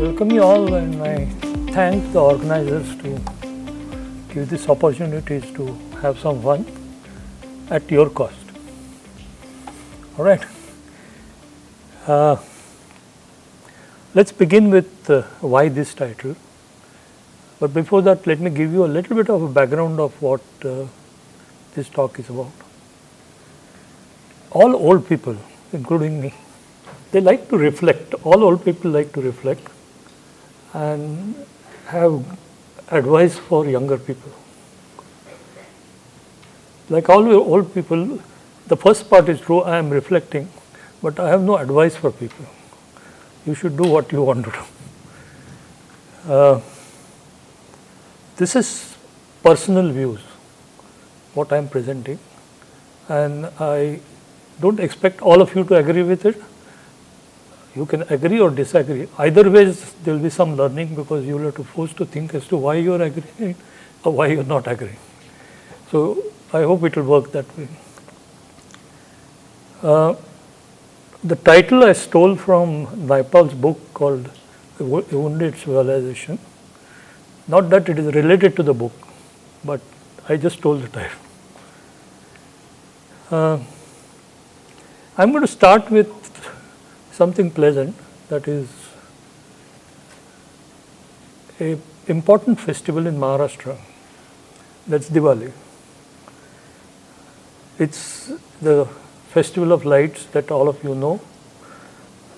welcome you all, and I thank the organizers to give this opportunities to have some fun at your cost. All right. Let's begin with why this title. But before that, let me give you a little bit of a background of what this talk is about. All old people, including me, they like to reflect. All old people like to reflect and have advice for younger people. Like all old people, the first part is true, I am reflecting, but I have no advice for people. You should do what you want to do. This is personal views, what I am presenting, and I don't expect all of you to agree with it. You can agree or disagree. Either ways, there will be some learning because you will have to force to think as to why you are agreeing or why you are not agreeing. So I hope it will work that way. The title I stole from Naipal's book called Wounded's Globalization. Not that it is related to the book, but I just stole the title. I'm going to start with something pleasant, that is an important festival in Maharashtra, that's Diwali. It's the festival of lights that all of you know,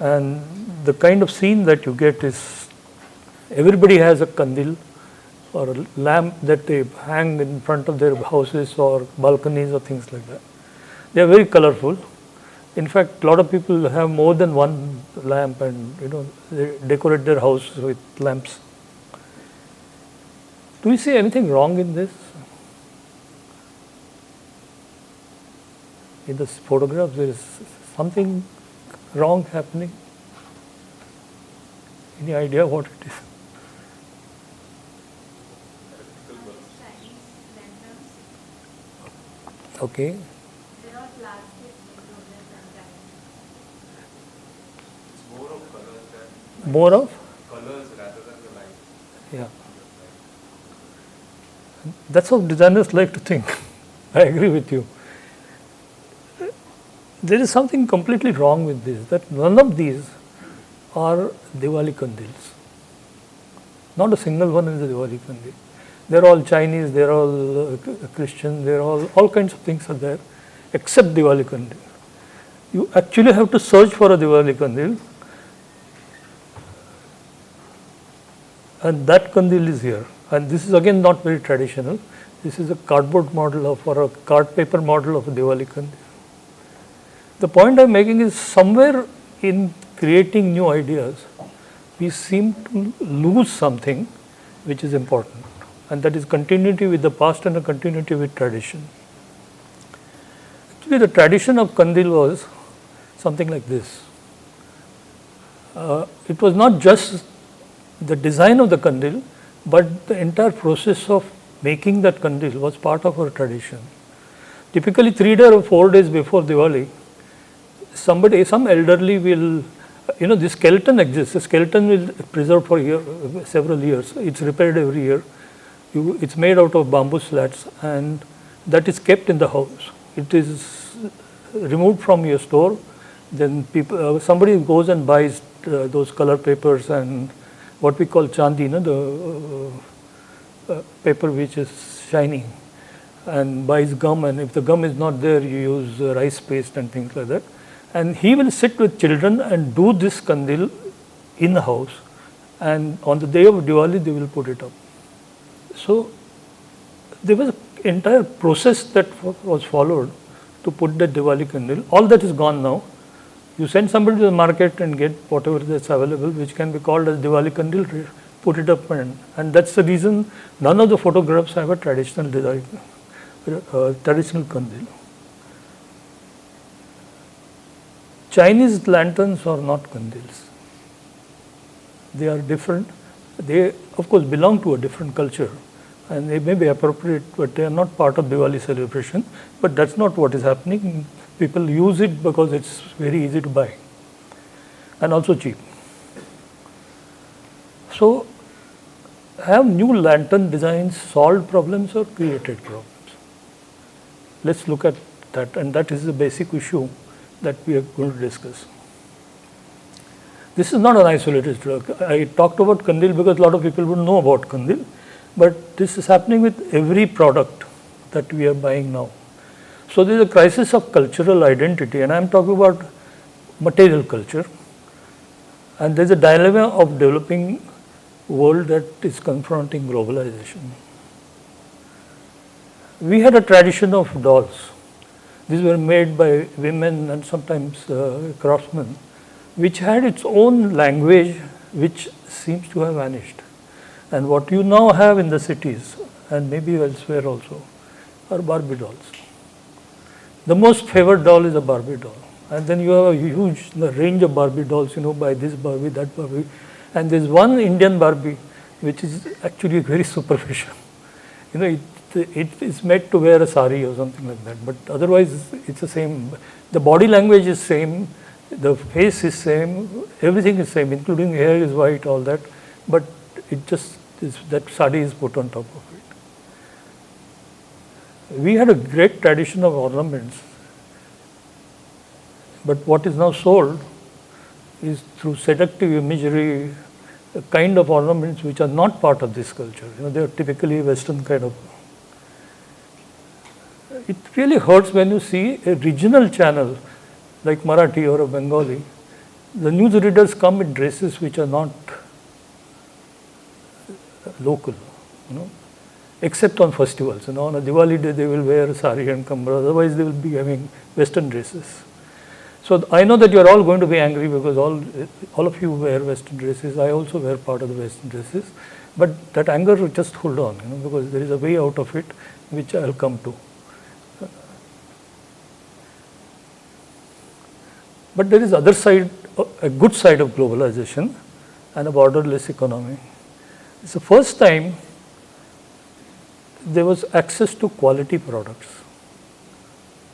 and the kind of scene that you get is everybody has a kandil or a lamp that they hang in front of their houses or balconies or things like that. They are very colorful. In fact, a lot of people have more than one lamp, and they decorate their house with lamps. Do you see anything wrong in this? In this photograph, there is something wrong happening. Any idea what it is? Okay. More of colors rather than the light. Yeah. That's how designers like to think. I agree with you. There is something completely wrong with this, that none of these are Diwali kandils. Not a single one is a Diwali kandil. They're all Chinese, they're all Christian, they're all kinds of things are there, except Diwali kandil. You actually have to search for a Diwali kandil, and that kandil is here. And this is again not very traditional. This is a cardboard model or a card paper model of a Diwali kandil. The point I'm making is somewhere in creating new ideas, we seem to lose something which is important, and that is continuity with the past and a continuity with tradition. Actually, the tradition of kandil was something like this. It was not just the design of the kandil, but the entire process of making that kandil was part of our tradition. Typically 3 days or 4 days before Diwali, some elderly will, the skeleton exists. The skeleton will preserve for several years. It's repaired every year. It's made out of bamboo slats, and that is kept in the house. It is removed from your store. Then somebody goes and buys those color papers and what we call chandi, the paper which is shining, and buys gum, and if the gum is not there, you use rice paste and things like that. And he will sit with children and do this kandil in the house, and on the day of Diwali, they will put it up. So there was an entire process that was followed to put the Diwali kandil. All that is gone now. You send somebody to the market and get whatever that's available, which can be called as Diwali kandil, put it up, and that's the reason none of the photographs have a traditional kandil. Chinese lanterns are not kandils. They are different. They, of course, belong to a different culture, and they may be appropriate, but they are not part of Diwali celebration. But that's not what is happening. People use it because it's very easy to buy and also cheap. So, have new lantern designs solved problems or created problems? Let's look at that, and that is the basic issue that we are going to discuss. This is not an isolated drug. I talked about Kandil because a lot of people would know about Kandil, but this is happening with every product that we are buying now. So there is a crisis of cultural identity, and I am talking about material culture, and there is a dilemma of developing world that is confronting globalization. We had a tradition of dolls. These were made by women and sometimes craftsmen, which had its own language, which seems to have vanished. And what you now have in the cities, and maybe elsewhere also, are Barbie dolls. The most favored doll is a Barbie doll. And then you have a huge range of Barbie dolls, by this Barbie, that Barbie. And there's one Indian Barbie, which is actually very superficial. It is made to wear a sari or something like that. But otherwise, it's the same. The body language is same. The face is same, everything is same, including hair is white, all that, but it just is that sari is put on top of it. We had a great tradition of ornaments, but what is now sold is through seductive imagery, a kind of ornaments which are not part of this culture. They are typically Western kind of. It really hurts when you see a regional channel like Marathi or a Bengali, the news readers come in dresses which are not local, except on festivals. On a Diwali day they will wear sari and kambra, otherwise they will be having Western dresses. So I know that you are all going to be angry because all of you wear Western dresses. I also wear part of the Western dresses, but that anger, just hold on, because there is a way out of it, which I will come to. But there is other side, a good side of globalization and a borderless economy. It's the first time there was access to quality products,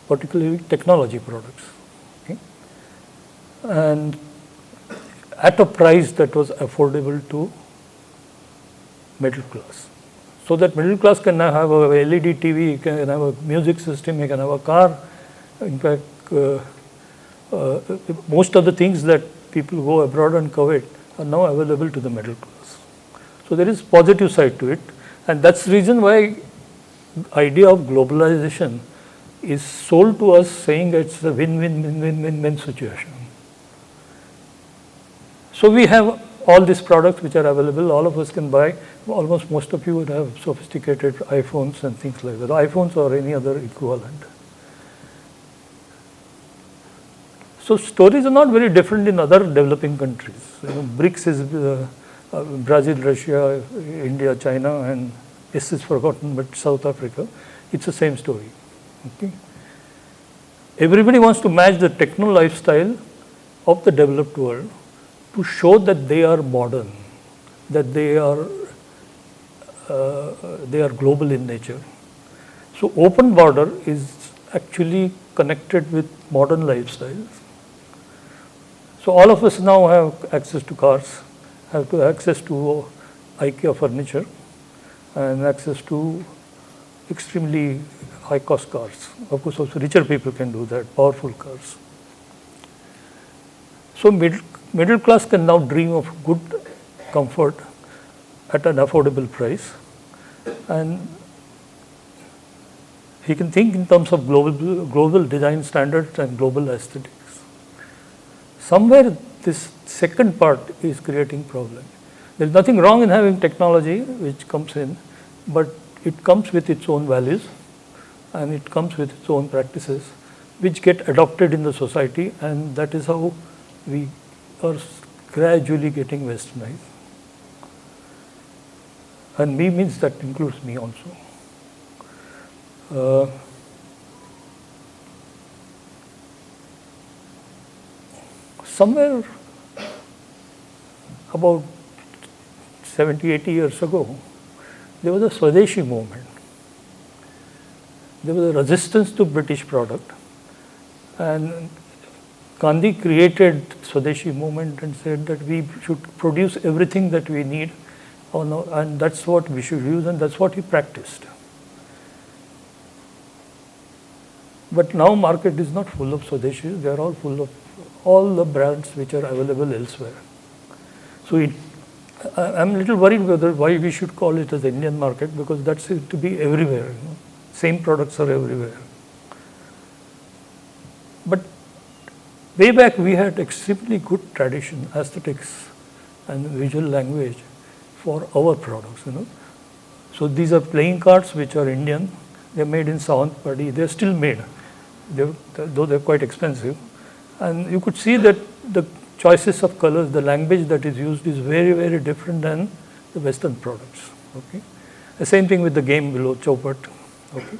particularly technology products, and at a price that was affordable to middle class. So that middle class can now have a LED TV, can have a music system, you can have a car. In fact, most of the things that people go abroad and covet are now available to the middle class. So there is positive side to it, and that's the reason why idea of globalization is sold to us saying it's a win-win situation. So we have all these products which are available, all of us can buy. Almost most of you would have sophisticated iPhones and things like that, iPhones or any other equivalent. So stories are not very different in other developing countries. BRICS is Brazil, Russia, India, China, and S is forgotten, but South Africa. It's the same story. Okay. Everybody wants to match the techno lifestyle of the developed world to show that they are modern, that they are global in nature. So open border is actually connected with modern lifestyles. So all of us now have access to cars, have access to IKEA furniture, and access to extremely high cost cars. Of course, also richer people can do that, powerful cars. So middle class can now dream of good comfort at an affordable price, and he can think in terms of global design standards and global aesthetics. Somewhere this second part is creating problem. There is nothing wrong in having technology which comes in, but it comes with its own values and it comes with its own practices which get adopted in the society, and that is how we are gradually getting westernized. And me means that includes me also. Somewhere about 70, 80 years ago, there was a Swadeshi movement. There was a resistance to British product, and Gandhi created Swadeshi movement and said that we should produce everything that we need, and that's what we should use, and that's what he practiced. But now market is not full of Swadeshi, they are all full of all the brands which are available elsewhere. So I'm a little worried whether why we should call it as Indian market, because that's it to be everywhere. Same products are everywhere. But way back we had extremely good tradition, aesthetics and visual language for our products. So these are playing cards which are Indian. They're made in Sawantpadi. They're still made, though they're quite expensive. And you could see that the choices of colors, the language that is used is very, very different than the Western products. Okay, the same thing with the game below, Chaupat. Okay,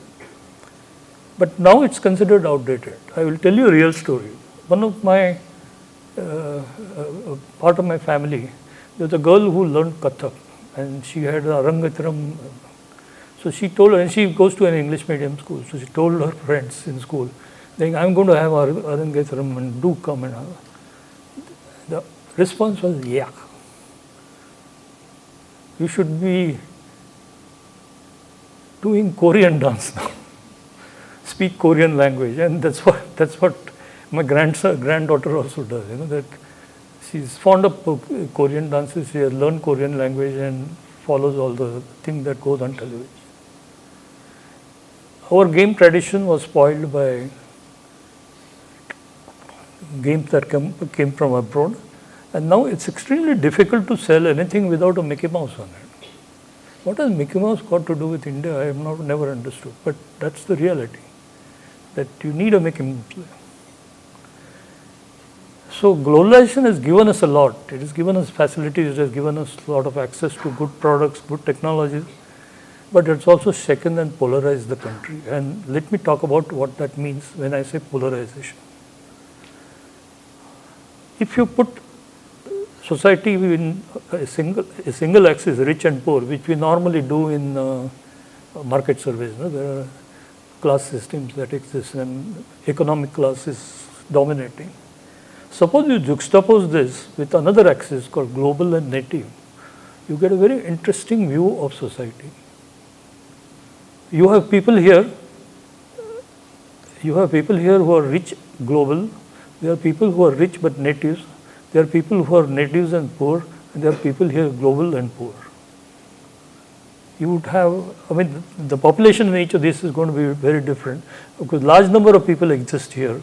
but now it's considered outdated. I will tell you a real story. One of my part of my family, there's a girl who learned Kathak, and she had Arangatram. So she told her, and she goes to an English medium school. So she told her friends in school, saying, "I'm going to have Arangatram, and do come and have." The response was, "Yeah, you should be doing Korean dance now, speak Korean language," and that's what my granddaughter also does. That she's fond of Korean dances. She has learned Korean language and follows all the things that goes on television. Our game tradition was spoiled by games that came from abroad, and now it's extremely difficult to sell anything without a Mickey Mouse on it. What has Mickey Mouse got to do with India? I have never understood, but that's the reality, that you need a Mickey Mouse. So globalization has given us a lot. It has given us facilities, it has given us a lot of access to good products, good technologies, but it's also shaken and polarized the country. And let me talk about what that means when I say polarization. If you put society in a single axis, rich and poor, which we normally do in market surveys, there are class systems that exist and economic class is dominating. Suppose you juxtapose this with another axis called global and native, you get a very interesting view of society. You have people here who are rich global, there are people who are rich but natives, there are people who are natives and poor, and there are people here global and poor. You would have, the population in each of these is going to be very different, because large number of people exist here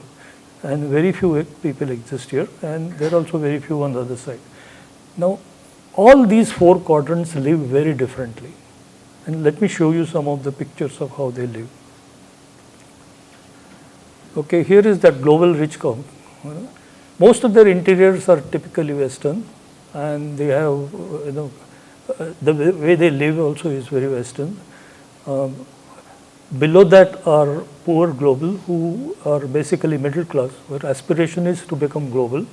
and very few people exist here, and there are also very few on the other side. Now, all these four quadrants live very differently, and let me show you some of the pictures of how they live. Okay, here is that global rich count. Most of their interiors are typically Western, and they have, the way they live also is very Western. Below that are poor global, who are basically middle class, where aspiration is to become global.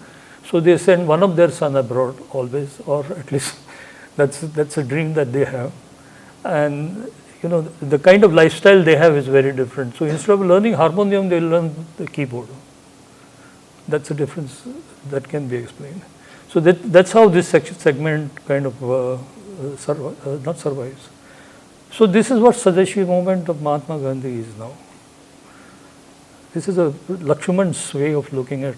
So they send one of their son abroad always, or at least that's a dream that they have. And the kind of lifestyle they have is very different. So instead of learning harmonium, they learn the keyboard. That's a difference that can be explained. So that's how this segment kind of not survives. So this is what Swadeshi movement of Mahatma Gandhi is now. This is a Lakshman's way of looking at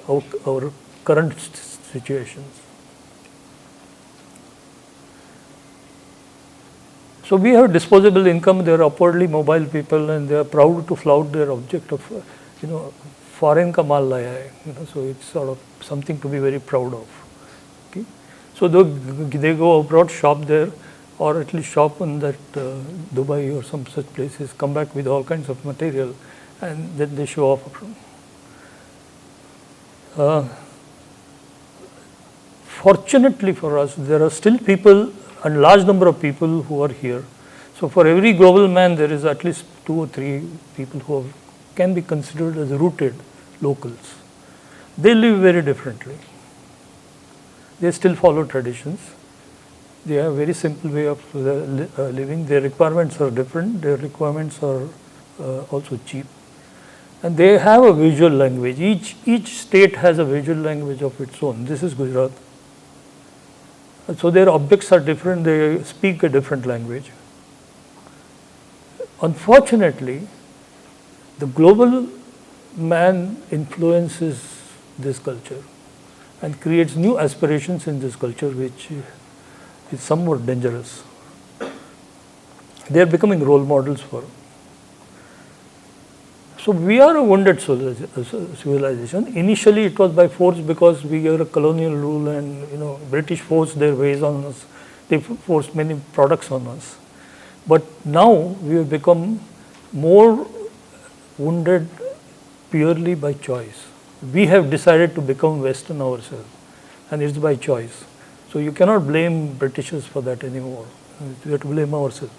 our current situations. So we have disposable income, they are upwardly mobile people, and they are proud to flout their object of, foreign ka maal laya hai, so it's sort of something to be very proud of. Okay? So they go abroad, shop there, or at least shop in that Dubai or some such places, come back with all kinds of material, and then they show off. Fortunately for us, there are still people, a large number of people who are here. So for every global man, there is at least 2 or 3 people who can be considered as rooted locals. They live very differently. They still follow traditions. They have a very simple way of living. Their requirements are different. Their requirements are also cheap. And they have a visual language. Each state has a visual language of its own. This is Gujarat. So their objects are different, they speak a different language. Unfortunately, the global man influences this culture and creates new aspirations in this culture, which is somewhat dangerous. They are becoming role models for. So we are a wounded civilization. Initially, it was by force because we are a colonial rule, and British forced their ways on us. They forced many products on us. But now we have become more wounded purely by choice. We have decided to become Western ourselves, and it's by choice. So you cannot blame Britishers for that anymore. We have to blame ourselves.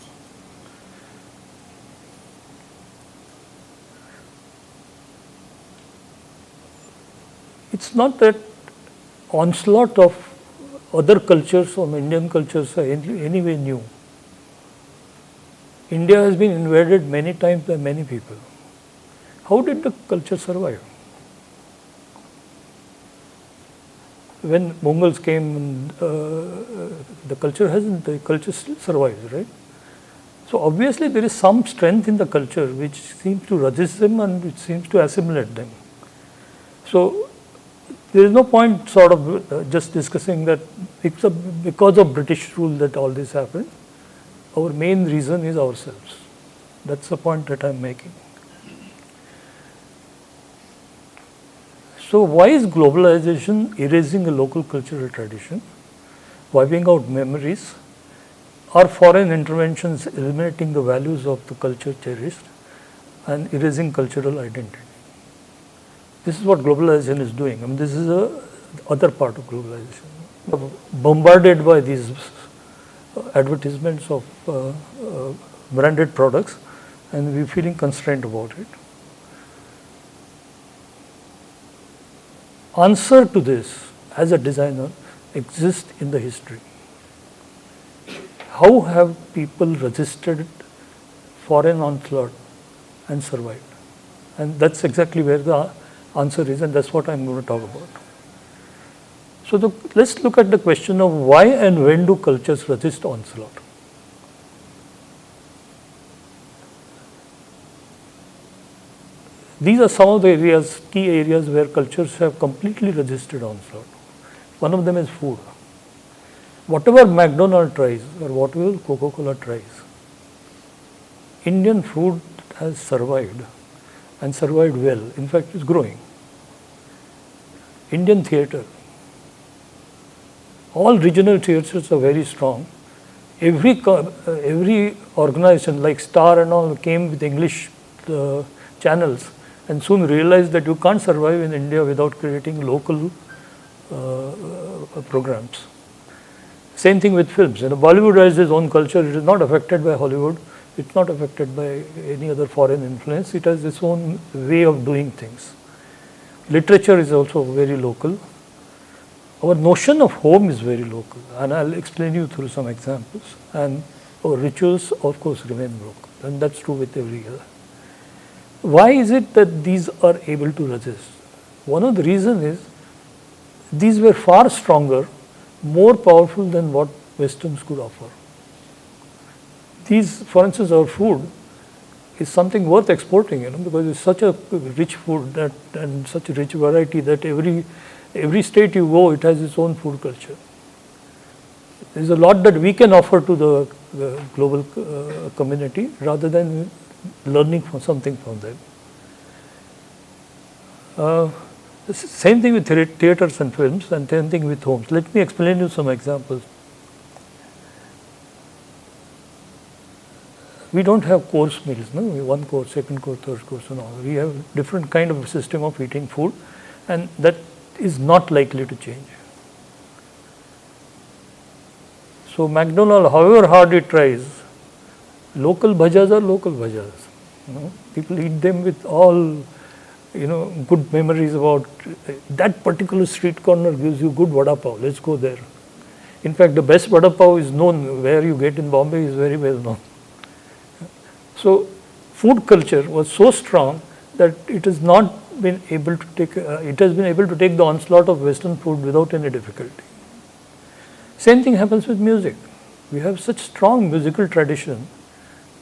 It's not that onslaught of other cultures or Indian cultures are anyway new. India has been invaded many times by many people. How did the culture survive? When Mongols came, the culture still survives, right? So obviously there is some strength in the culture which seems to resist them and which seems to assimilate them. So there is no point sort of just discussing that it's because of British rule that all this happened. Our main reason is ourselves. That's the point that I am making. So why is globalization erasing a local cultural tradition, wiping out memories, or foreign interventions eliminating the values of the culture cherished and erasing cultural identity? This is what globalization is doing. I mean, this is the other part of globalization. Bombarded by these advertisements of branded products, and we're feeling constrained about it. Answer to this, as a designer, exists in the history. How have people resisted foreign onslaught and survived? And that's exactly where the answer is, and that's what I'm going to talk about. So let's look at the question of why and when do cultures resist onslaught. These are some of the key areas where cultures have completely resisted onslaught. One of them is food. Whatever McDonald's tries or whatever Coca-Cola tries, Indian food has survived and survived well. In fact, it's growing. Indian theatre. All regional theatres are very strong. Every organization like Star and all came with English channels and soon realized that you can't survive in India without creating local programs. Same thing with films. Bollywood has its own culture. It is not affected by Hollywood. It's not affected by any other foreign influence. It has its own way of doing things. Literature is also very local. Our notion of home is very local, and I'll explain you through some examples. And our rituals, of course, remain local, and that's true with every other. Why is it that these are able to resist? One of the reasons is these were far stronger, more powerful than what Westerns could offer. These, for instance, our food is something worth exporting, because it's such a rich food and such a rich variety that every state you go, it has its own food culture. There's a lot that we can offer to the global community rather than learning something from them. Same thing with theatres and films, and same thing with homes. Let me explain you some examples. We don't have course meals, no? One course, second course, third course, and all. We have different kind of system of eating food, and that is not likely to change. So McDonald's, however hard it tries, local bhajas are local bhajas. People eat them with all, good memories about that particular street corner gives you good vada pav. Let's go there. In fact, the best vada pav is known where you get in Bombay is very well known. So food culture was so strong that it has not been able to take, it has been able to take the onslaught of Western food without any difficulty. Same thing happens with music. We have such strong musical tradition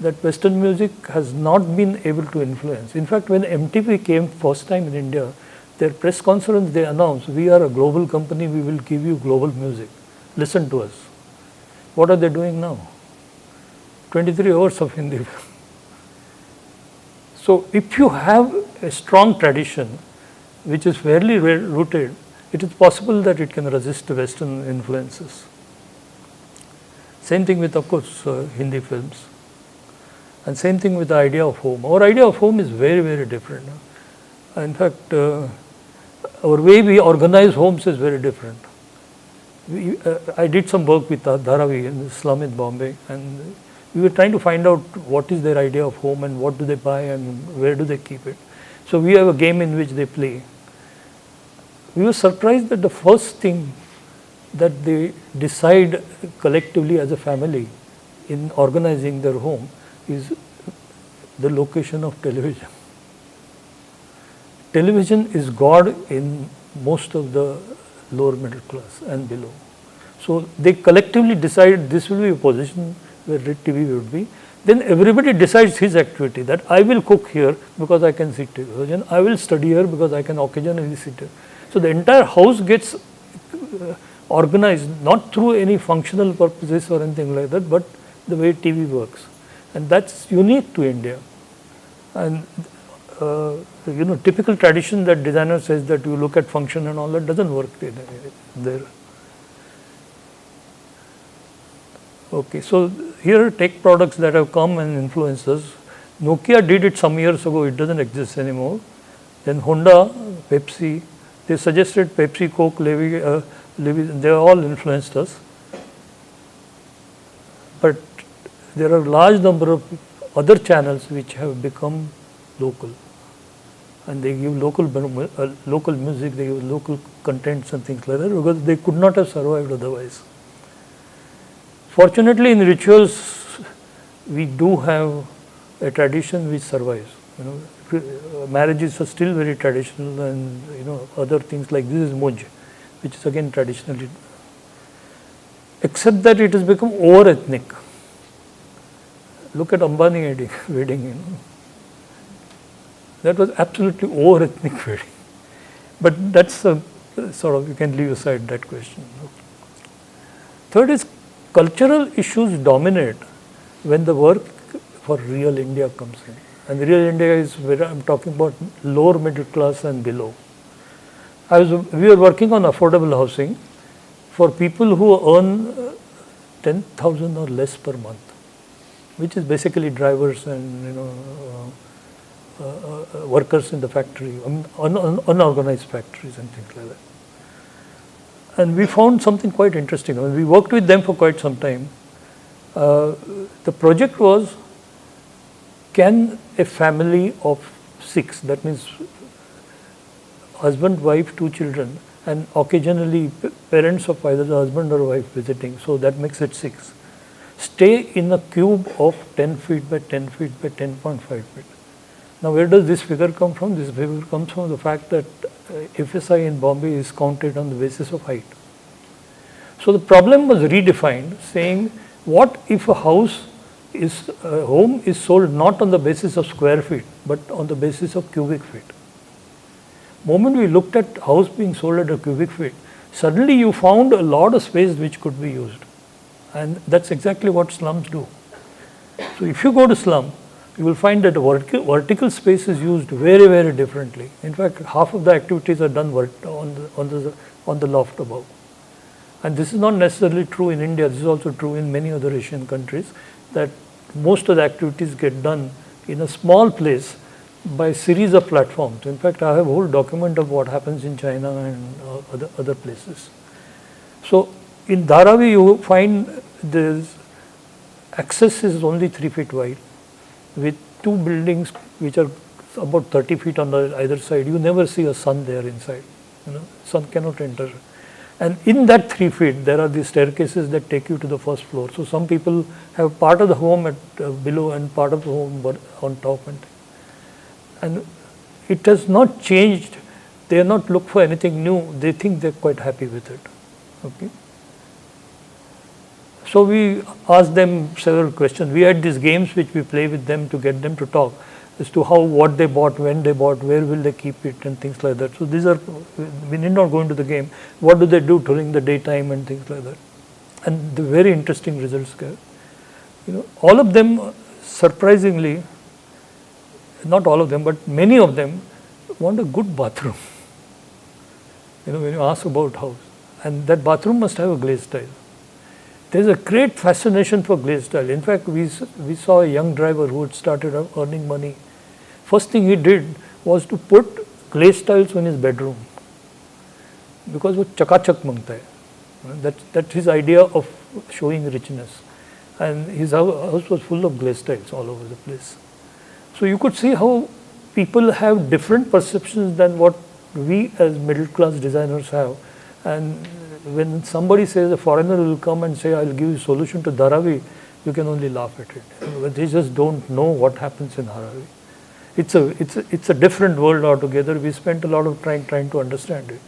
that Western music has not been able to influence. In fact, when MTV came first time in India, their press conference they announced, we are a global company, we will give you global music. Listen to us. What are they doing now? 23 hours of Hindi. So if you have a strong tradition which is fairly rooted, it is possible that it can resist Western influences. Same thing with, of course, Hindi films. And same thing with the idea of home. Our idea of home is very, very different. In fact, our way we organize homes is very different. I did some work with Dharavi in the slum in Bombay, and we were trying to find out what is their idea of home and what do they buy and where do they keep it. So we have a game in which they play. We were surprised that the first thing that they decide collectively as a family in organizing their home is the location of television. Television is God in most of the lower middle class and below. So they collectively decide this will be a position where TV would be. Then everybody decides his activity, that I will cook here because I can see television, I will study here because I can occasionally sit here. So the entire house gets organized not through any functional purposes or anything like that, but the way TV works. And that's unique to India. And typical tradition that designer says that you look at function and all that doesn't work there. Okay, so here are tech products that have come and influenced us. Nokia did it some years ago, it doesn't exist anymore. Then Honda, Pepsi, they suggested Pepsi, Coke, Levi, they all influenced us. But there are a large number of other channels which have become local. And they give local music, they give local contents and things like that because they could not have survived otherwise. Fortunately, in rituals, we do have a tradition which survives. Marriages are still very traditional, and other things like this is Muj, which is again traditionally, except that it has become over ethnic. Look at Ambani wedding. That was absolutely over ethnic wedding. But that's sort of, you can leave aside that question. Third is cultural issues dominate when the work for real India comes in. And real India is where I'm talking about lower middle class and below. We were working on affordable housing for people who earn 10,000 or less per month, which is basically drivers and workers in the factory, unorganized factories and things like that. And we found something quite interesting. I mean, we worked with them for quite some time. The project was, can a family of 6, that means husband, wife, 2 children, and occasionally parents of either the husband or wife visiting, so that makes it 6, stay in a cube of 10 feet by 10 feet by 10.5 feet. Now, where does this figure come from? This figure comes from the fact that FSI in Bombay is counted on the basis of height. So the problem was redefined, saying, what if a home is sold not on the basis of square feet, but on the basis of cubic feet? Moment we looked at house being sold at a cubic feet, suddenly you found a lot of space which could be used. And that's exactly what slums do. So if you go to slum, you will find that vertical space is used very, very differently. In fact, half of the activities are done on the loft above. And this is not necessarily true in India, this is also true in many other Asian countries, that most of the activities get done in a small place by a series of platforms. In fact, I have a whole document of what happens in China and other places. So in Dharavi, you find the access is only 3 feet wide, with 2 buildings which are about 30 feet on either side. You never see a sun there inside. Sun cannot enter. And in that 3 feet, there are these staircases that take you to the first floor. So some people have part of the home at below and part of the home on top. And it has not changed. They are not look for anything new. They think they're quite happy with it. Okay. So we asked them several questions. We had these games which we play with them to get them to talk as to how, what they bought, when they bought, where will they keep it, and things like that. So these are, we need not go into the game. What do they do during the daytime and things like that. And the very interesting results get. All of them, surprisingly, not all of them, but many of them want a good bathroom. When you ask about house, and that bathroom must have a glazed tile. There's a great fascination for glazed tile. In fact, we saw a young driver who had started earning money. First thing he did was to put glazed tiles in his bedroom, because वो चकाचक मांगता है. That's his idea of showing richness. And his house was full of glazed tiles all over the place. So you could see how people have different perceptions than what we as middle class designers have. And when somebody says a foreigner will come and say, I'll give you a solution to Dharavi, you can only laugh at it. But they just don't know what happens in Dharavi. It's a different world altogether. We spent a lot of time trying to understand it.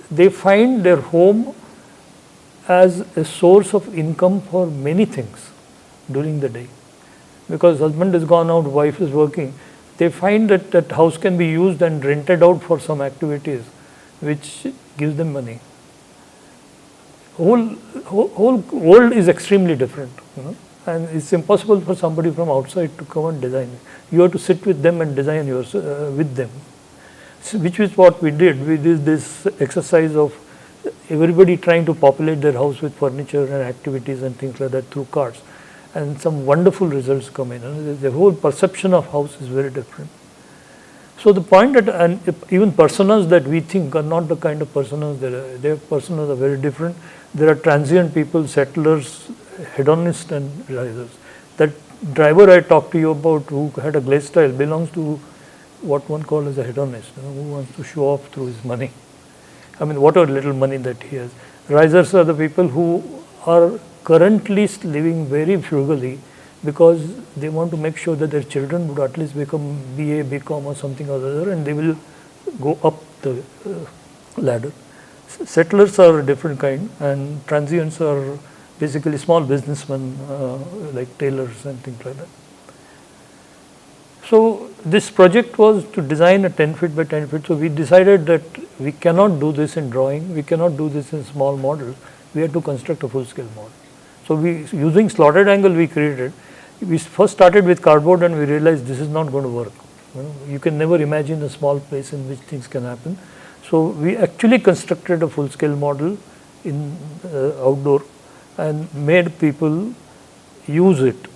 They find their home as a source of income for many things during the day. Because husband has gone out, wife is working, they find that that house can be used and rented out for some activities which gives them money. Whole world is extremely different, and it's impossible for somebody from outside to come and design it. You have to sit with them and design yours with them, which is what we did. We did this exercise of everybody trying to populate their house with furniture and activities and things like that through cards, and some wonderful results come in. The whole perception of house is very different. So the point that, and even personas that we think are not the kind of personas, their personas are very different. There are transient people, settlers, hedonists and realizers. That driver I talked to you about who had a glazed tile belongs to what one calls as a hedonist, who wants to show off through his money. I mean, whatever little money that he has. Risers are the people who are currently living very frugally because they want to make sure that their children would at least become BA, BCom or something or other, and they will go up the ladder. Settlers are a different kind, and transients are basically small businessmen like tailors and things like that. So this project was to design a 10 feet by 10 feet. So we decided that we cannot do this in drawing, we cannot do this in small models, we had to construct a full scale model. So using slotted angle we created, we first started with cardboard and we realized this is not going to work. You can never imagine a small place in which things can happen. So we actually constructed a full scale model in outdoor and made people use it.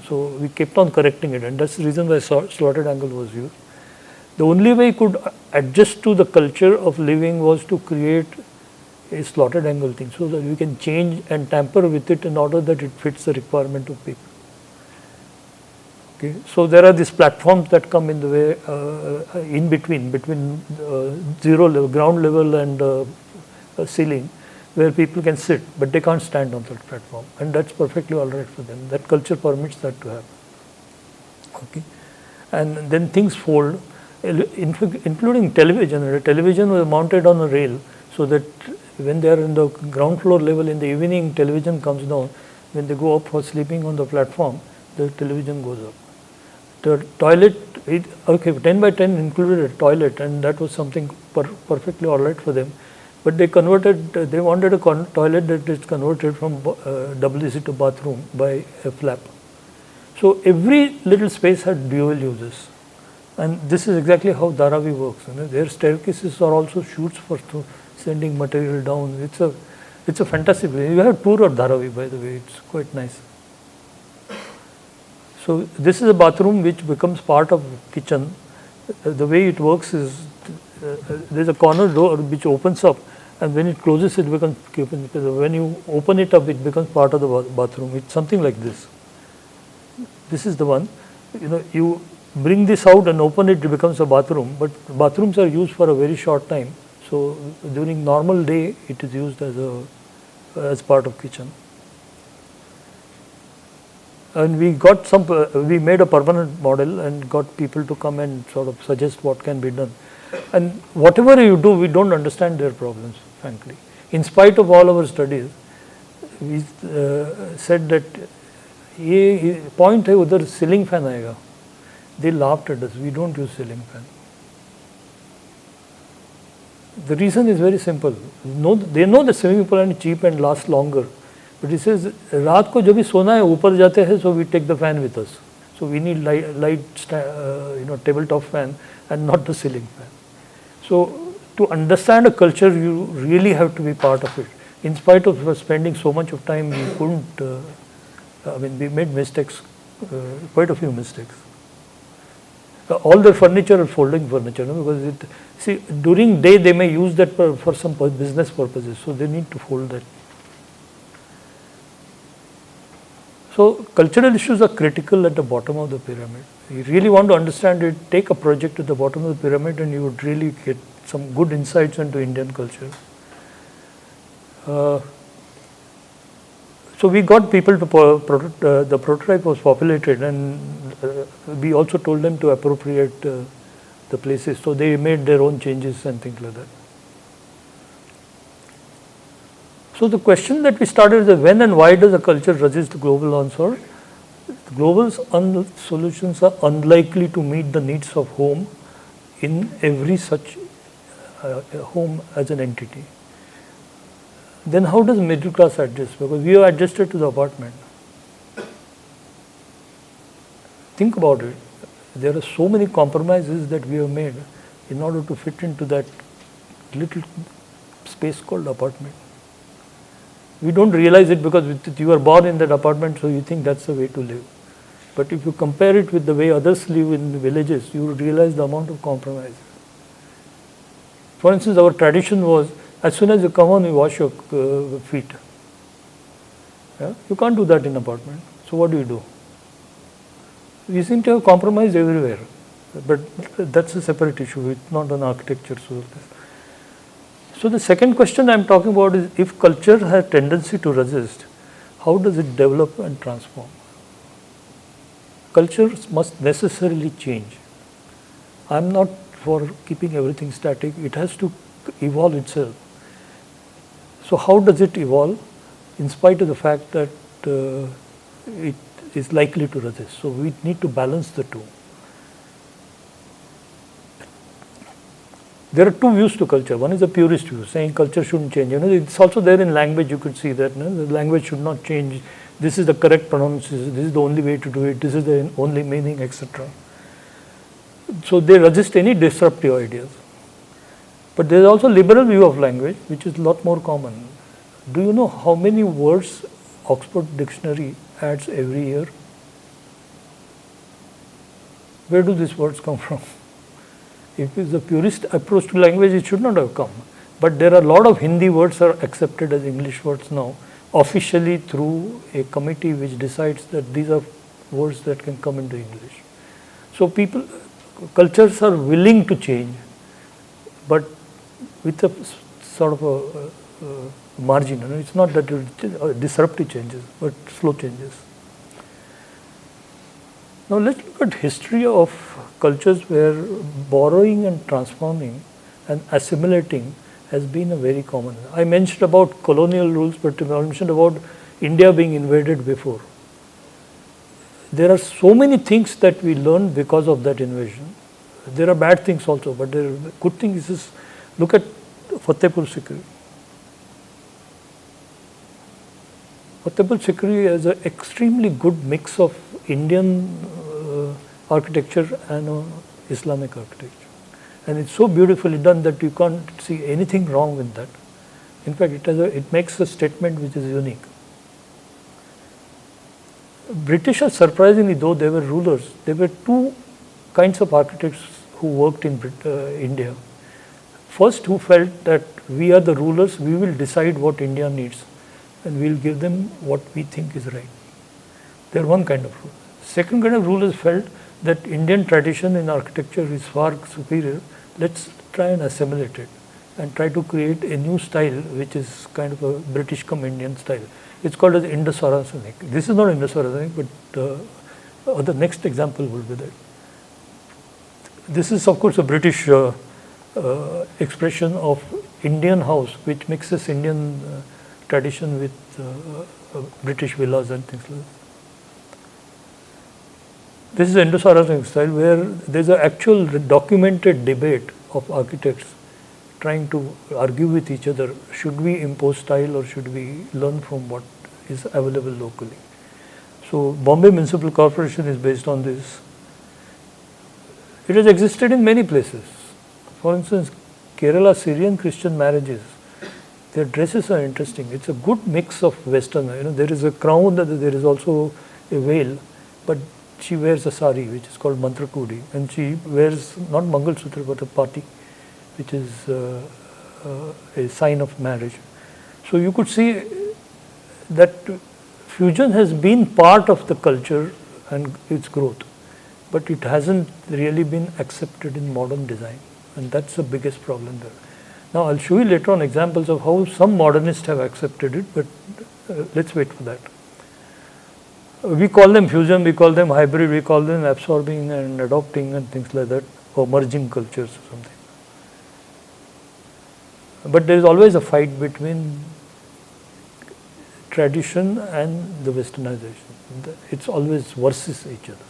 So we kept on correcting it, and that's the reason why slotted angle was used. The only way you could adjust to the culture of living was to create a slotted angle thing, so that we can change and tamper with it in order that it fits the requirement of people. Okay. So there are these platforms that come in the way in between zero level, ground level and ceiling, where people can sit, but they can't stand on that platform, and that's perfectly all right for them. That culture permits that to happen. Okay. And then things fold, including television. The television was mounted on a rail, so that when they are in the ground floor level in the evening, television comes down. When they go up for sleeping on the platform, the television goes up. The toilet, 10 by 10 included a toilet, and that was something perfectly all right for them. But they wanted a toilet that is converted from WC to bathroom by a flap. So every little space had dual uses. And this is exactly how Dharavi works. Their staircases are also chutes for sending material down. It's a fantastic place. You have a tour of Dharavi, by the way. It's quite nice. So this is a bathroom which becomes part of kitchen. The way it works is there's a corner door which opens up, and when it closes it becomes open. When you open it up, it becomes part of the bathroom. It's something like this. This is the one. You bring this out and open it, it becomes a bathroom. But bathrooms are used for a very short time. So during normal day, it is used as part of kitchen. And we got we made a permanent model and got people to come and sort of suggest what can be done. And whatever you do, we don't understand their problems, frankly. In spite of all our studies, we said that ये point है उधर ceiling fan आएगा. They laughed at us. We don't use ceiling fan. The reason is very simple. They know the swimming pool is cheap and lasts longer. But he says, रात को जब भी सोना है ऊपर जाते हैं, so we take the fan with us. So we need light tabletop fan and not the ceiling fan. So to understand a culture, you really have to be part of it. In spite of spending so much of time, we couldn't. We made mistakes, quite a few mistakes. All their furniture are folding furniture, because during day they may use that for some business purposes, so they need to fold that. So cultural issues are critical at the bottom of the pyramid. You really want to understand it, take a project at the bottom of the pyramid and you would really get some good insights into Indian culture. So we got people to, the prototype was populated, and we also told them to appropriate the places. So they made their own changes and things like that. So the question that we started is when and why does a culture resist the global onslaught? Global solutions are unlikely to meet the needs of home in every such home as an entity. Then how does middle class adjust? Because we have adjusted to the apartment. Think about it. There are so many compromises that we have made in order to fit into that little space called apartment. We don't realize it because you are born in that apartment, so you think that's the way to live. But if you compare it with the way others live in the villages, you will realize the amount of compromise. For instance, our tradition was, as soon as you come on, you wash your feet. Yeah? You can't do that in an apartment. So what do? We seem to have compromised everywhere. But that's a separate issue. It's not an architecture. So the second question I'm talking about is, if culture has a tendency to resist, how does it develop and transform? Cultures must necessarily change. I'm not for keeping everything static. It has to evolve itself. So how does it evolve in spite of the fact that it is likely to resist? So we need to balance the two. There are two views to culture. One is a purist view, saying culture shouldn't change. It's also there in language. You could see that the language should not change. This is the correct pronunciation. This is the only way to do it. This is the only meaning, etc. So they resist any disruptive ideas. But there is also a liberal view of language, which is a lot more common. Do you know how many words Oxford Dictionary adds every year? Where do these words come from? If it's a purist approach to language, it should not have come. But there are a lot of Hindi words are accepted as English words now, officially through a committee which decides that these are words that can come into English. So cultures are willing to change, but with a sort of a margin. It's not that disruptive changes, but slow changes. Now let's look at history of cultures where borrowing and transforming and assimilating has been a very common. I mentioned about colonial rules, but I mentioned about India being invaded before. There are so many things that we learned because of that invasion. There are bad things also, but the good thing is look at Fatehpur Sikri. Fatehpur Sikri has an extremely good mix of Indian architecture and Islamic architecture. And it's so beautifully done that you can't see anything wrong with that. In fact, it makes a statement which is unique. Britishers, surprisingly, though they were rulers, there were two kinds of architects who worked in India. First, who felt that we are the rulers, we will decide what India needs and we will give them what we think is right. They are one kind of rule. Second kind of rulers felt that Indian tradition in architecture is far superior. Let's try and assimilate it. and try to create a new style which is kind of a British come Indian style. It's called as Indo-Saracenic. This is not Indo-Saracenic, but the next example will be that. This is of course a British expression of Indian house which mixes Indian tradition with British villas and things like that. This is Indo-Saracenic style where there is an actual documented debate of architects trying to argue with each other, should we impose style or should we learn from what is available locally. So Bombay Municipal Corporation is based on this. It has existed in many places. For instance, Kerala Syrian Christian marriages, their dresses are interesting. It's a good mix of Western. There is a crown, there is also a veil, but she wears a sari which is called Mantrakudi, and she wears not Mangal Sutra but a pati, which is a sign of marriage. So you could see that fusion has been part of the culture and its growth, but it hasn't really been accepted in modern design, and that's the biggest problem there. Now I'll show you later on examples of how some modernists have accepted it, but let's wait for that. We call them fusion, we call them hybrid, we call them absorbing and adopting and things like that, or merging cultures or something. But there is always a fight between tradition and the westernization. It's always versus each other.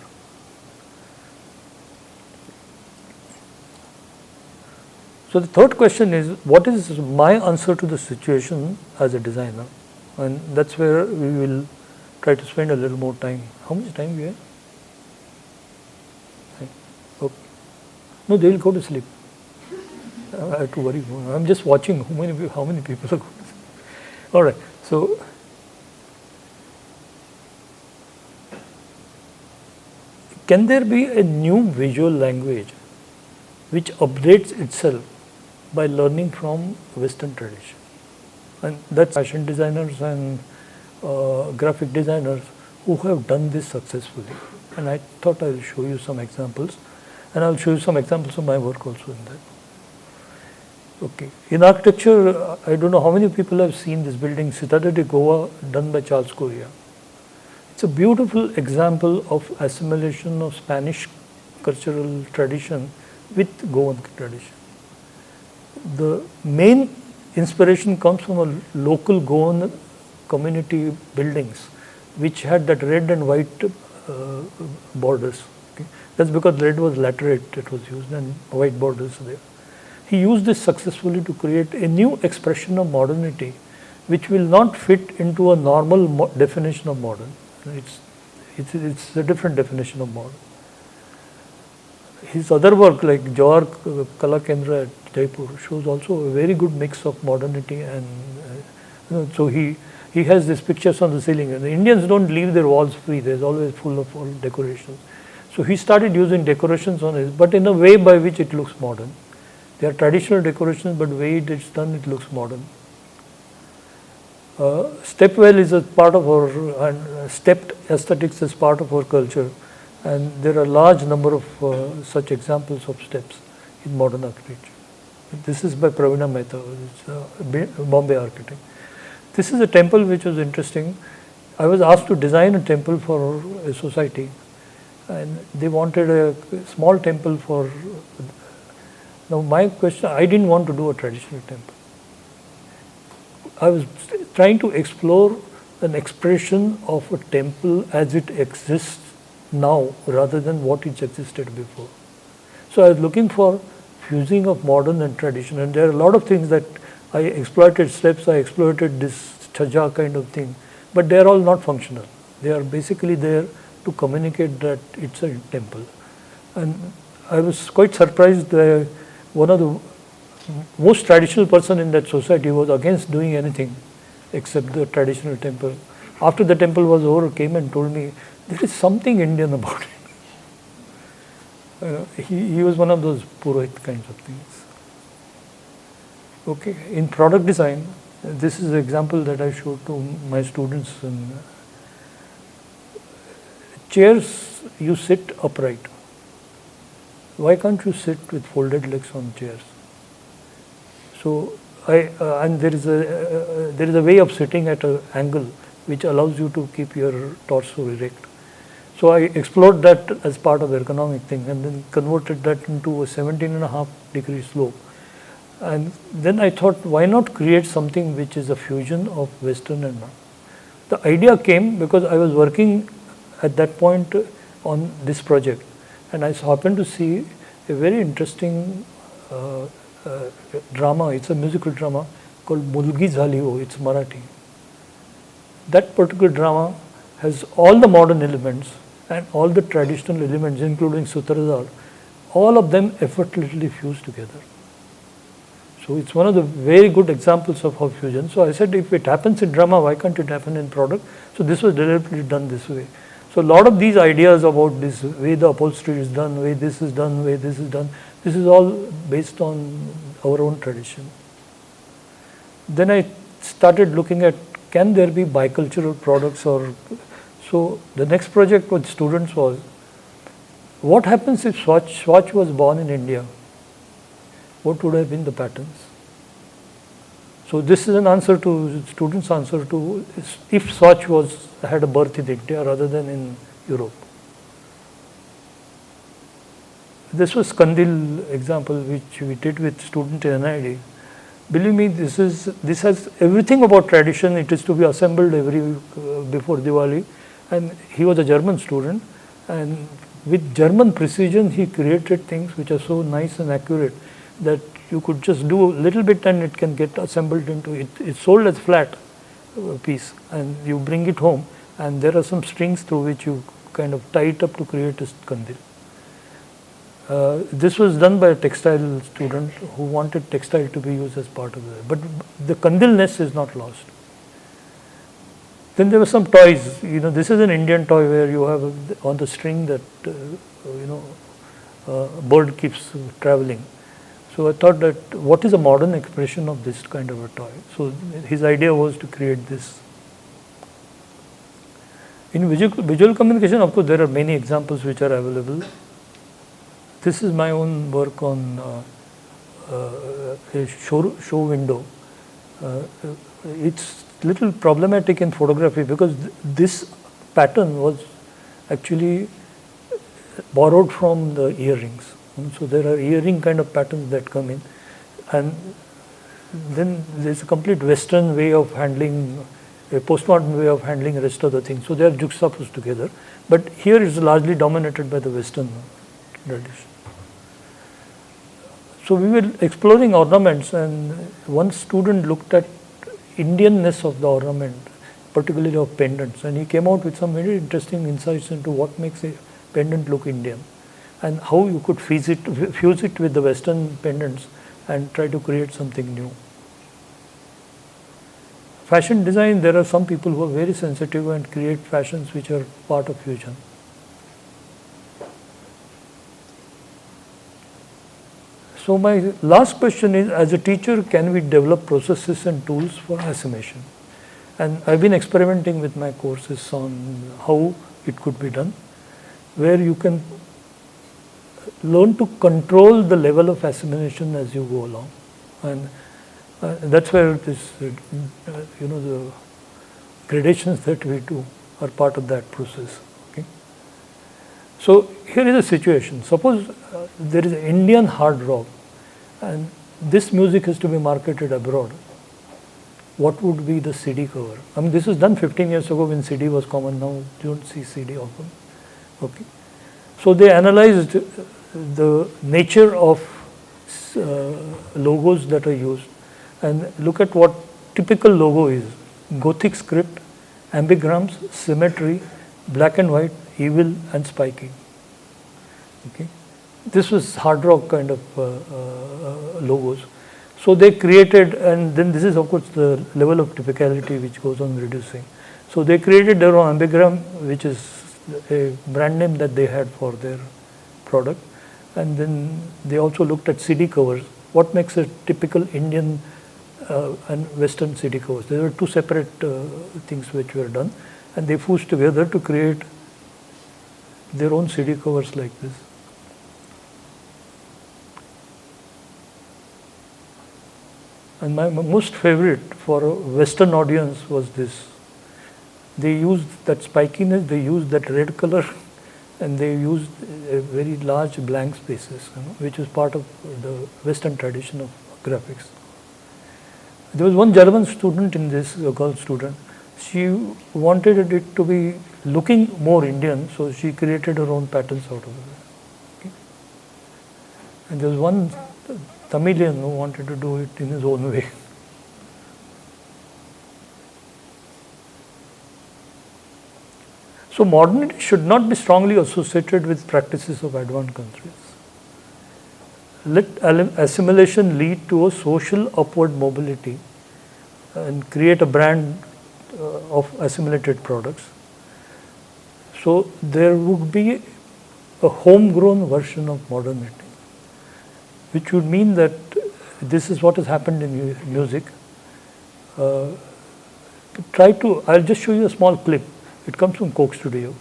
So the third question is, what is my answer to the situation as a designer? And that's where we will try to spend a little more time. How much time we have? Okay. No, they will go to sleep. I have to worry. I'm just watching how many people are going to sleep. All right. So can there be a new visual language which updates itself by learning from Western tradition? And that's fashion designers and graphic designers who have done this successfully. And I thought I will show you some examples, and I will show you some examples of my work also in that. Okay. In architecture, I don't know how many people have seen this building, Citadel de Goa, done by Charles Correa. It's a beautiful example of assimilation of Spanish cultural tradition with Goan tradition. The main inspiration comes from a local Goan community buildings which had that red and white borders. Okay. That's because red was laterite that was used and white borders there. He used this successfully to create a new expression of modernity which will not fit into a normal definition of modern. It's a different definition of modern. His other work like Jawar Kala Kendra at Jaipur shows also a very good mix of modernity and so he has these pictures on the ceiling. And the Indians don't leave their walls free, there's always full of all decorations. So he started using decorations on it, but in a way by which it looks modern. They are traditional decorations, but the way it's done, it looks modern. Stepwell is a part of our, and stepped aesthetics is part of our culture, and there are a large number of such examples of steps in modern architecture. This is by Pravina Mehta, it's a Bombay architect. This is a temple which was interesting. I was asked to design a temple for a society, and they wanted a small temple for. Now my question, I didn't want to do a traditional temple. I was trying to explore an expression of a temple as it exists now rather than what it existed before. So I was looking for fusing of modern and tradition, and there are a lot of things that I exploited steps, I exploited this chaja kind of thing, but they are all not functional. They are basically there to communicate that it's a temple. And I was quite surprised that one of the most traditional person in that society was against doing anything except the traditional temple. After the temple was over, came and told me, there is something Indian about it. He was one of those Purohit kinds of things. Okay, in product design, this is an example that I showed to my students. And chairs, you sit upright. Why can't you sit with folded legs on chairs? So and there is a way of sitting at an angle which allows you to keep your torso erect. So I explored that as part of ergonomic thing and then converted that into a 17.5-degree slope. And then I thought, why not create something which is a fusion of Western and non. The idea came because I was working at that point on this project, and I happened to see a very interesting drama. It's a musical drama called Mulgi Zali Ho. It's Marathi. That particular drama has all the modern elements and all the traditional elements, including Sutradhar, all of them effortlessly fused together. So it's one of the very good examples of how fusion. So I said, if it happens in drama, why can't it happen in product? So this was deliberately done this way. So a lot of these ideas about this way the upholstery is done, way this is done, way this is done, this is all based on our own tradition. Then I started looking at, can there be bicultural products? Or so the next project with students was, what happens if Swatch was born in India? What would have been the patterns? So this is an answer to students' answer to if Swatch had a birth in India rather than in Europe. This was Kandil example which we did with student in NID. Believe me, this has everything about tradition. It is to be assembled before Diwali, and he was a German student, and with German precision he created things which are so nice and accurate that you could just do a little bit and it can get assembled into it. It's sold as flat piece, and you bring it home, and there are some strings through which you kind of tie it up to create a kandil. This was done by a textile student who wanted textile to be used as part of it, but the kandilness is not lost. Then there were some toys. This is an Indian toy where you have on the string that bird keeps traveling. So I thought that what is a modern expression of this kind of a toy? So his idea was to create this. In visual communication, of course, there are many examples which are available. This is my own work on a show window. It's little problematic in photography because this pattern was actually borrowed from the earrings. So there are earring kind of patterns that come in, and then there's a complete Western way of handling, a postmodern way of handling the rest of the things. So they are juxtaposed together, but here it's largely dominated by the Western tradition. So we were exploring ornaments, and one student looked at Indianness of the ornament, particularly of pendants, and he came out with some very interesting insights into what makes a pendant look Indian, and how you could fuse it with the Western pendants and try to create something new. Fashion design, there are some people who are very sensitive and create fashions which are part of fusion. So my last question is, as a teacher, can we develop processes and tools for assimilation? And I've been experimenting with my courses on how it could be done, where you can learn to control the level of assimilation as you go along, and that's where this, the gradations that we do are part of that process. Okay. So here is a situation. Suppose there is Indian hard rock, and this music is to be marketed abroad. What would be the CD cover? I mean, this was done 15 years ago when CD was common. Now you don't see CD often. Okay. So they analyzed the nature of logos that are used, and look at what typical logo is: Gothic script, ambigrams, symmetry, black and white, evil and spiky. Okay. This was hard rock kind of logos. So they created, and then this is of course the level of typicality which goes on reducing. So they created their own ambigram, which is a brand name that they had for their product, and then they also looked at CD covers. What makes a typical Indian and Western CD covers? There were two separate things which were done, and they fused together to create their own CD covers like this. And my most favorite for a Western audience was this. They used that spikiness, they used that red color, and they used very large blank spaces, which is part of the Western tradition of graphics. There was one German student in this, a girl student. She wanted it to be looking more Indian, so she created her own patterns out of it. Okay. And there was one Tamilian who wanted to do it in his own way. So modernity should not be strongly associated with practices of advanced countries. Let assimilation lead to a social upward mobility and create a brand of assimilated products. So there would be a homegrown version of modernity, which would mean that this is what has happened in music. I'll just show you a small clip. It comes from Coke Studio.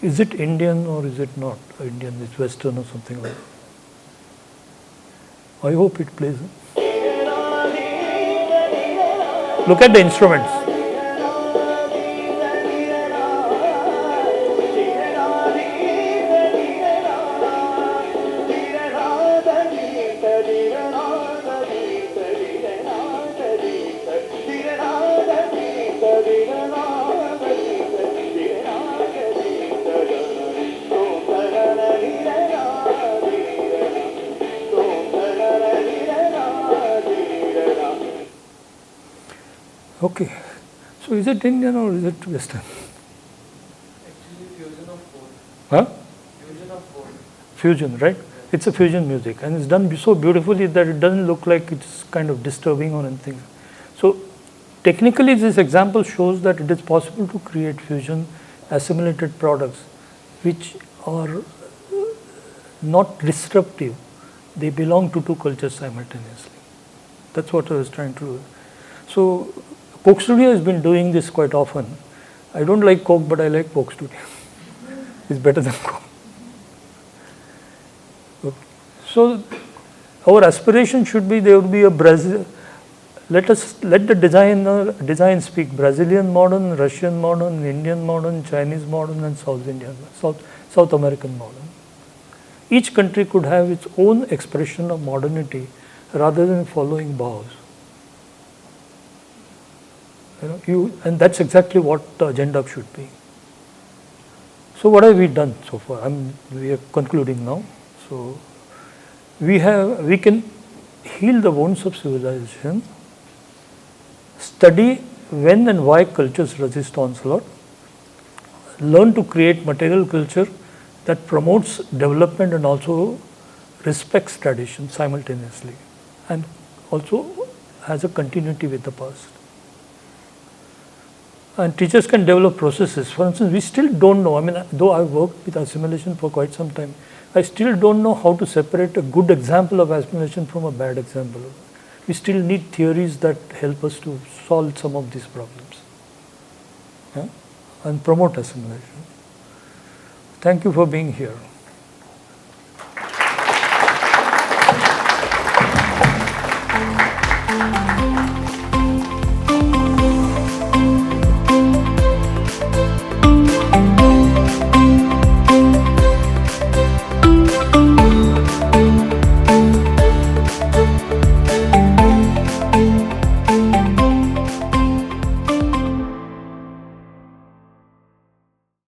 Is it Indian or is it not Indian? It's Western or something like that. I hope it plays. Look at the instruments. Okay, so is it Indian or is it Western? Actually, fusion of both. Huh? Fusion of both. Fusion, right? It's a fusion music and it's done so beautifully that it doesn't look like it's kind of disturbing or anything. So technically this example shows that it is possible to create fusion assimilated products which are not disruptive. They belong to two cultures simultaneously. That's what I was trying to do. So Coke Studio has been doing this quite often. I don't like Coke, but I like Coke Studio. It's better than Coke. Okay. So our aspiration should be there would be a Brazil. Let the design speak. Brazilian modern, Russian modern, Indian modern, Chinese modern, and South American modern. Each country could have its own expression of modernity rather than following bows. And that's exactly what the agenda should be. So what have we done so far? We are concluding now. So we can heal the wounds of civilization, study when and why cultures resist onslaught, learn to create material culture that promotes development and also respects tradition simultaneously, and also has a continuity with the past. And teachers can develop processes. For instance, we still don't know, though I've worked with assimilation for quite some time, I still don't know how to separate a good example of assimilation from a bad example. We still need theories that help us to solve some of these problems, and promote assimilation. Thank you for being here.